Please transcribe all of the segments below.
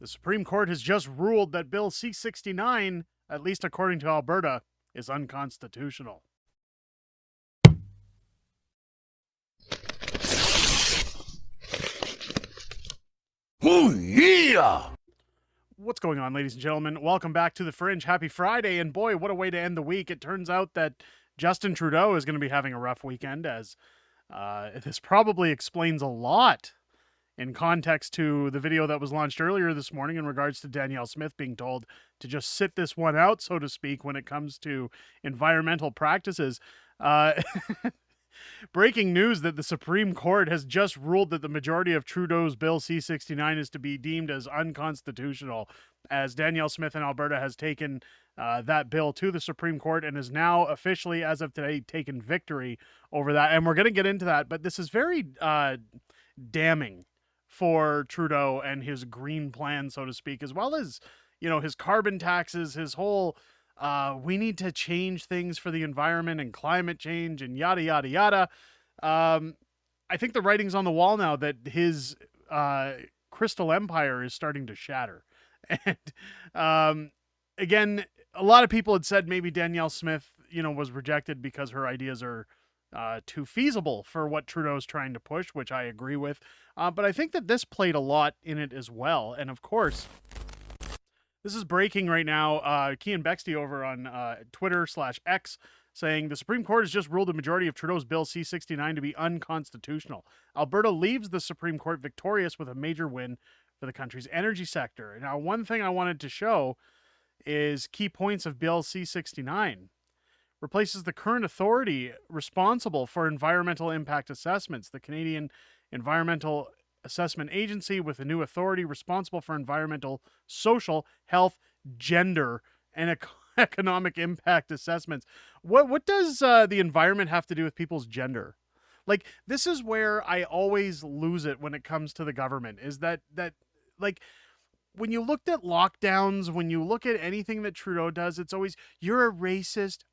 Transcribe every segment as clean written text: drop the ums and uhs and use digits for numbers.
The Supreme Court has just ruled that Bill C-69, at least according to Alberta, is unconstitutional. Oh, yeah! What's going on, ladies and gentlemen? Welcome back to The Fringe. Happy Friday, and boy, what a way to end the week. It turns out that Justin Trudeau is going to be having a rough weekend, as this probably explains a lot in context to the video that was launched earlier this morning in regards to Danielle Smith being told to just sit this one out, so to speak, when it comes to environmental practices. Uh, Breaking news that the Supreme Court has just ruled that the majority of Trudeau's Bill C-69 is to be deemed as unconstitutional, as Danielle Smith in Alberta has taken that bill to the Supreme Court and is now officially, as of today, taken victory over that. And we're going to get into that, but this is very damning for Trudeau and his green plan, so to speak, as well as, you know, his carbon taxes, his whole we need to change things for the environment and climate change and yada, yada, yada. I think the writing's on the wall now that his crystal empire is starting to shatter. And again, a lot of people had said maybe Danielle Smith, you know, was rejected because her ideas are too feasible for what Trudeau's trying to push, which I agree with. But I think that this played a lot in it as well. And of course, this is breaking right now. Kean Bexty over on Twitter/X saying the Supreme Court has just ruled the majority of Trudeau's Bill C-69 to be unconstitutional. Alberta leaves the Supreme Court victorious with a major win for the country's energy sector. Now, one thing I wanted to show is key points of Bill C-69. Replaces the current authority responsible for environmental impact assessments, the Canadian Environmental Assessment Agency, with a new authority responsible for environmental, social, health, gender, and economic impact assessments. What does the environment have to do with people's gender? Like, this is where I always lose it when it comes to the government, is that like, when you looked at lockdowns, when you look at anything that Trudeau does, it's always, you're a racist,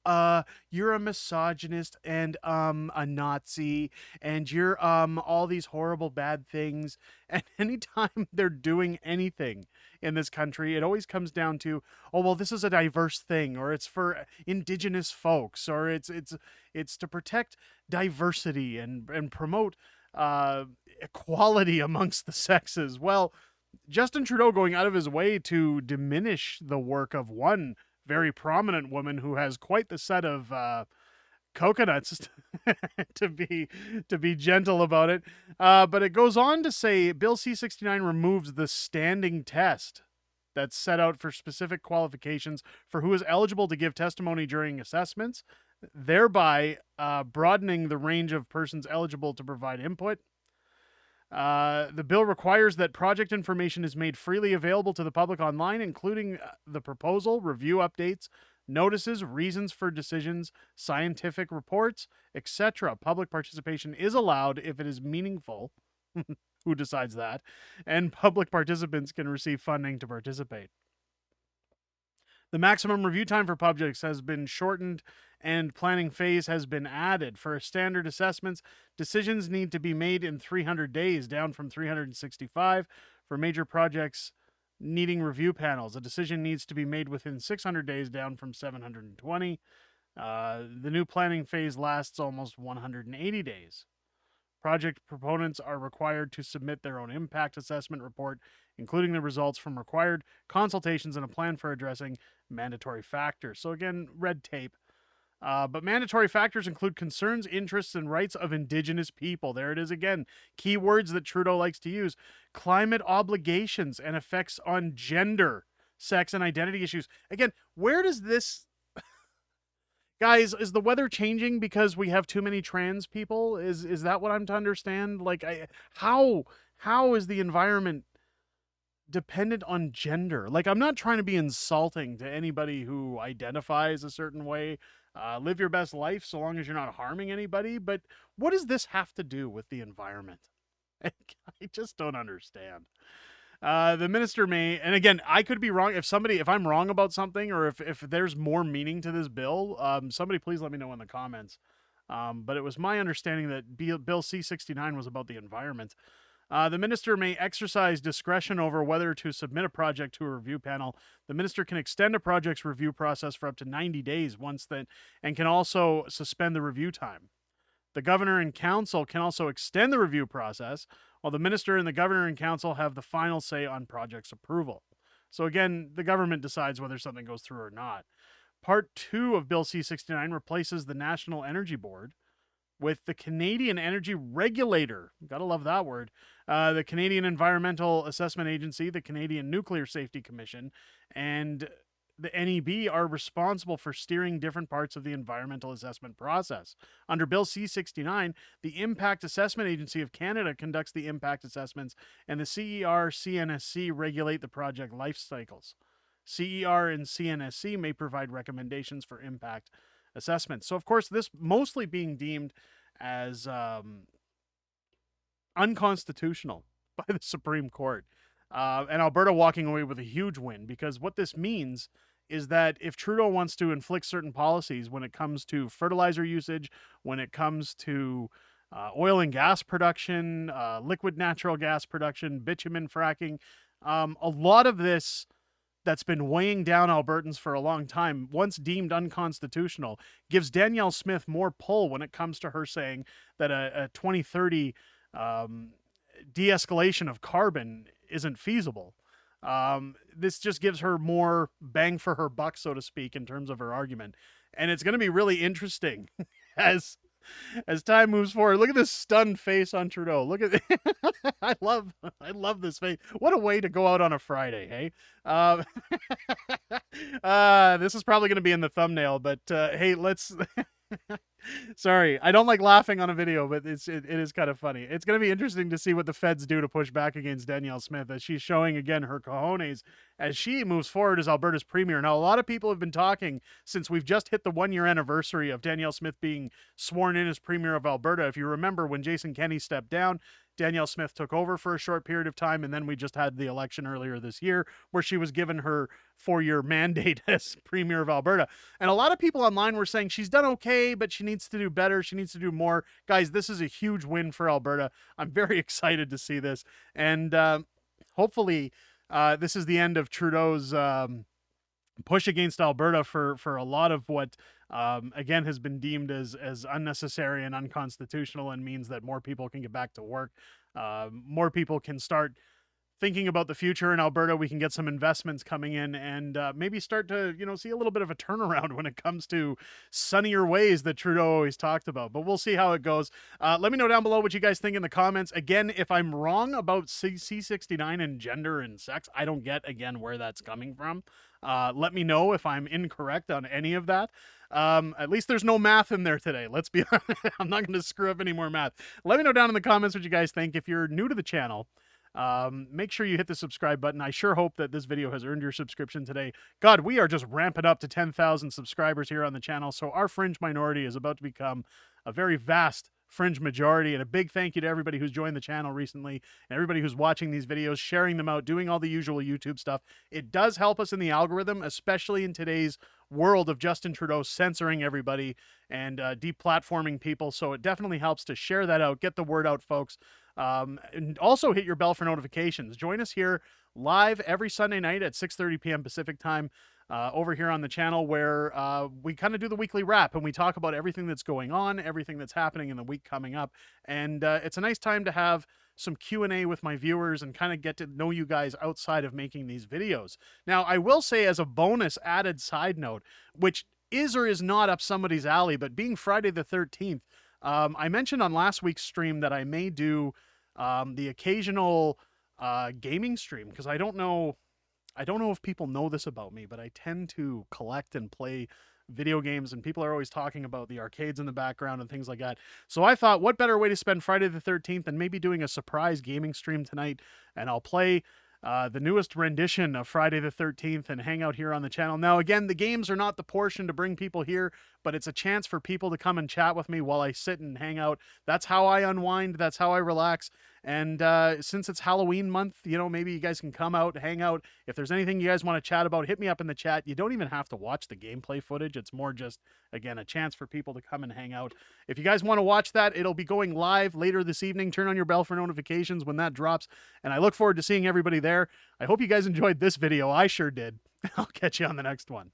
you're a misogynist, and a Nazi, and you're all these horrible bad things. And anytime they're doing anything in this country, it always comes down to, oh well, this is a diverse thing, or it's for Indigenous folks, or it's to protect diversity and promote equality amongst the sexes. Well, Justin Trudeau going out of his way to diminish the work of one very prominent woman who has quite the set of coconuts to be gentle about it. But it goes on to say Bill C-69 removes the standing test that's set out for specific qualifications for who is eligible to give testimony during assessments, thereby broadening the range of persons eligible to provide input. The bill requires that project information is made freely available to the public online, including the proposal, review updates, notices, reasons for decisions, scientific reports, etc. Public participation is allowed if it is meaningful. Who decides that? And public participants can receive funding to participate. The maximum review time for projects has been shortened and planning phase has been added. For standard assessments, decisions need to be made in 300 days, down from 365. For major projects needing review panels, a decision needs to be made within 600 days, down from 720. The new planning phase lasts almost 180 days. Project proponents are required to submit their own impact assessment report, including the results from required consultations and a plan for addressing mandatory factors. So again, red tape. But mandatory factors include concerns, interests, and rights of Indigenous people. There it is again. Key words that Trudeau likes to use. Climate obligations and effects on gender, sex, and identity issues. Again, where does this... Guys, is the weather changing because we have too many trans people? Is that what I'm to understand? Like, how is the environment dependent on gender? Like, I'm not trying to be insulting to anybody who identifies a certain way. Live your best life so long as you're not harming anybody. But what does this have to do with the environment? I just don't understand. The minister may, and again, I could be wrong. If I'm wrong about something, or if there's more meaning to this bill, somebody please let me know in the comments. But it was my understanding that Bill C-69 was about the environment. The minister may exercise discretion over whether to submit a project to a review panel. The minister can extend a project's review process for up to 90 days once that, and can also suspend the review time. The governor and council can also extend the review process, while the minister and the governor and council have the final say on project's approval. So again, the government decides whether something goes through or not. Part 2 of Bill C-69 replaces the National Energy Board with the Canadian Energy Regulator. Gotta love that word. The Canadian Environmental Assessment Agency, the Canadian Nuclear Safety Commission, and the NEB are responsible for steering different parts of the environmental assessment process. Under Bill C-69, the Impact Assessment Agency of Canada conducts the impact assessments, and the CER CNSC regulate the project life cycles. CER and CNSC may provide recommendations for impact assessments. So, of course, this mostly being deemed as unconstitutional by the Supreme Court. And Alberta walking away with a huge win, because what this means is that if Trudeau wants to inflict certain policies when it comes to fertilizer usage, when it comes to oil and gas production, liquid natural gas production, bitumen fracking, a lot of this that's been weighing down Albertans for a long time, once deemed unconstitutional, gives Danielle Smith more pull when it comes to her saying that a 2030 de-escalation of carbon isn't feasible. This just gives her more bang for her buck, so to speak, in terms of her argument. And it's going to be really interesting as time moves forward. Look at this stunned face on Trudeau. Look at I love this face. What a way to go out on a Friday, hey? This is probably going to be in the thumbnail, but hey, let's sorry, I don't like laughing on a video, but it is kind of funny. It's going to be interesting to see what the feds do to push back against Danielle Smith, as she's showing again her cojones as she moves forward as Alberta's premier. Now, a lot of people have been talking since we've just hit the 1-year anniversary of Danielle Smith being sworn in as premier of Alberta. If you remember, when Jason Kenney stepped down, Danielle Smith took over for a short period of time, and then we just had the election earlier this year where she was given her 4-year mandate as premier of Alberta. And a lot of people online were saying she's done okay, but she needs to do better. She needs to do more. Guys, this is a huge win for Alberta. I'm very excited to see this. And hopefully this is the end of Trudeau's push against Alberta for a lot of what again has been deemed as unnecessary and unconstitutional, and means that more people can get back to work, more people can start thinking about the future in Alberta. We can get some investments coming in, and maybe start to see a little bit of a turnaround when it comes to sunnier ways that Trudeau always talked about. But we'll see how it goes. Let me know down below what you guys think in the comments. Again, if I'm wrong about C-69 and gender and sex, I don't get again where that's coming from. Let me know if I'm incorrect on any of that. At least there's no math in there today. Let's be honest. I'm not going to screw up any more math. Let me know down in the comments what you guys think. If you're new to the channel, make sure you hit the subscribe button. I sure hope that this video has earned your subscription today. God, we are just ramping up to 10,000 subscribers here on the channel, so our fringe minority is about to become a very vast fringe majority. And a big thank you to everybody who's joined the channel recently, and everybody who's watching these videos, sharing them out, doing all the usual YouTube stuff. It does help us in the algorithm, especially in today's world of Justin Trudeau censoring everybody and deplatforming people. So it definitely helps to share that out, get the word out, folks. And also hit your bell for notifications. Join us here live every Sunday night at 6:30 p.m. Pacific time over here on the channel, where we kind of do the weekly wrap and we talk about everything that's going on, everything that's happening in the week coming up. And it's a nice time to have some Q&A with my viewers and kind of get to know you guys outside of making these videos. Now, I will say, as a bonus added side note, which is or is not up somebody's alley, but being Friday the 13th, I mentioned on last week's stream that I may do the occasional gaming stream, because I don't know if people know this about me, but I tend to collect and play video games, and people are always talking about the arcades in the background and things like that. So I thought, what better way to spend Friday the 13th than maybe doing a surprise gaming stream tonight, and I'll play the newest rendition of Friday the 13th and hang out here on the channel. Now, again, the games are not the portion to bring people here, but it's a chance for people to come and chat with me while I sit and hang out. That's how I unwind. That's how I relax. And since it's Halloween month, maybe you guys can come out, hang out. If there's anything you guys want to chat about, hit me up in the chat. You don't even have to watch the gameplay footage. It's more just, again, a chance for people to come and hang out. If you guys want to watch that, it'll be going live later this evening. Turn on your bell for notifications when that drops. And I look forward to seeing everybody there. I hope you guys enjoyed this video. I sure did. I'll catch you on the next one.